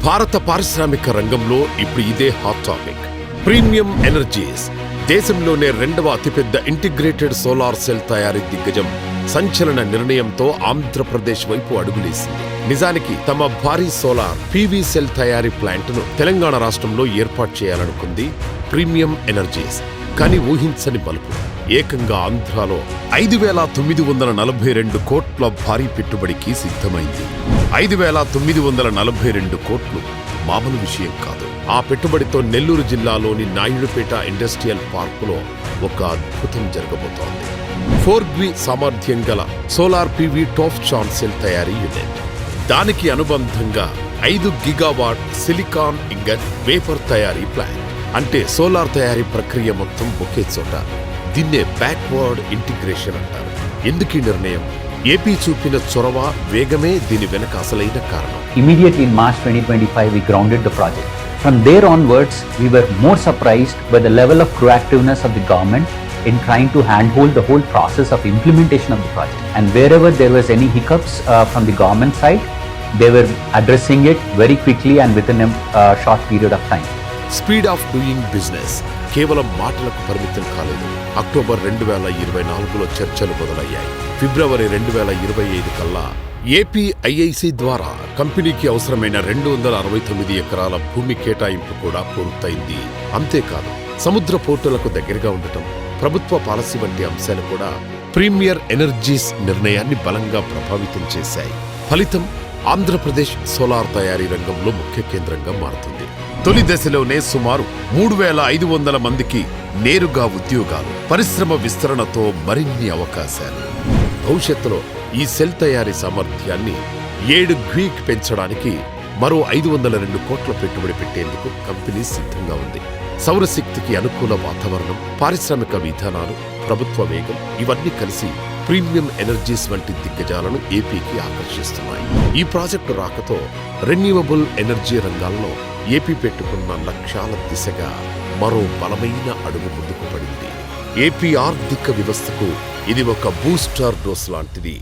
భారత పారిశ్రామిక రంగంలో ఇప్పుడు ఇదే హాట్ టాపిక్. ప్రీమియం ఎనర్జీస్ దేశంలోనే రెండవ అతిపెద్ద ఇంటిగ్రేటెడ్ సోలార్ సెల్ తయారీ దిగ్గజం సంచలన నిర్ణయంతో ఆంధ్రప్రదేశ్ వైపు అడుగులేసింది. నిజానికి తమ భారీ సోలార్ పీవీ సెల్ తయారీ ప్లాంట్ను తెలంగాణ రాష్ట్రంలో ఏర్పాటు చేయాలనుకుంది ప్రీమియం ఎనర్జీస్. కానీ ఊహించని బలుపు ఏకంగా ఆంధ్రాలో 5,942 కోట్ల భారీ పెట్టుబడికి సిద్ధమైంది. 5,942 కోట్లు మామూలు విషయం కాదు. ఆ పెట్టుబడితో నెల్లూరు జిల్లాలోని నాయుడుపేట ఇండస్ట్రియల్ పార్కులో ఒక అద్భుతం జరగబోతోంది. 4G సామర్థ్యం గల సోలార్ పీవీ టాప్ చాన్ సెల్ తయారీ యూనిట్, దానికి అనుబంధంగా 5 గిగావాట్ సిలికాన్ ఇంగట్ వేపర్ తయారీ ప్లాంట్. అంటే సోలార్ తయారీ ప్రక్రియ మొత్తం ఒకే చోట. దీన్నే బ్యాక్వర్డ్ ఇంటిగ్రేషన్ అంటారు. ఎందుకు ఈ నిర్ణయం? ఏపీ చూపిన చొరవ, వేగమే దీని వెనక అసలైన కారణం. Immediately in March 2025, we grounded the project. From there onwards, we were more surprised by the level of proactiveness of the government in trying to handhold the whole process of implementation of the project. And wherever there was any hiccups from the government side, they were addressing it very quickly and within a short period of time. Speed of doing business కేవలం మాటలకు పరిమితం కాలేదు. October 2024లో చర్చలు మొదలయ్యాయి. ఫిబ్రవరి 2025 కల్లా AP IIC ద్వారా కంపెనీకి అవసరమైన 269 ఎకరాల భూమి కేటాయింపు కూడా పూర్తయింది. అంతేకాదు, సముద్ర పోర్టులకు దగ్గరగా ఉండటం, ప్రభుత్వ పాలసీ వంటి అంశాలు కూడా ప్రీమియర్ ఎనర్జీస్ నిర్ణయాన్ని బలంగా ప్రభావితం చేశాయి. ఫలితం ఆంధ్రప్రదేశ్ సోలార్ తయారీ రంగంలో ముఖ్య కేంద్రంగా మారుతుంది. తొలి దశలోనే సుమారు 3,500 మందికి నేరుగా ఉద్యోగాలు, పరిశ్రమ విస్తరణతో మరిన్ని అవకాశాలు. భవిష్యత్తులో ఈ సెల్ తయారీ సామర్థ్యాన్ని 7 GW పెంచడానికి మరో 502 కోట్ల పెట్టుబడి పెట్టేందుకు కంపెనీ సిద్ధంగా ఉంది. సౌరశక్తికి అనుకూల వాతావరణం, పారిశ్రామిక విధానాలు, ప్రభుత్వ వేగం ఇవన్నీ కలిసి ప్రీమియం ఎనర్జీస్ వంటి దిగ్గజాలను ఏపీకి ఆకర్షిస్తున్నాయి. ఈ ప్రాజెక్టు రాకతో రెన్యూవబుల్ ఎనర్జీ రంగాల్లో ఏపీ పెట్టుకున్న లక్ష్యాల దిశగా మరో బలమైన అడుగు ముందుకు పడింది. ఏపీ ఆర్థిక వ్యవస్థకు ఇది ఒక బూస్టర్ డోస్ లాంటిది.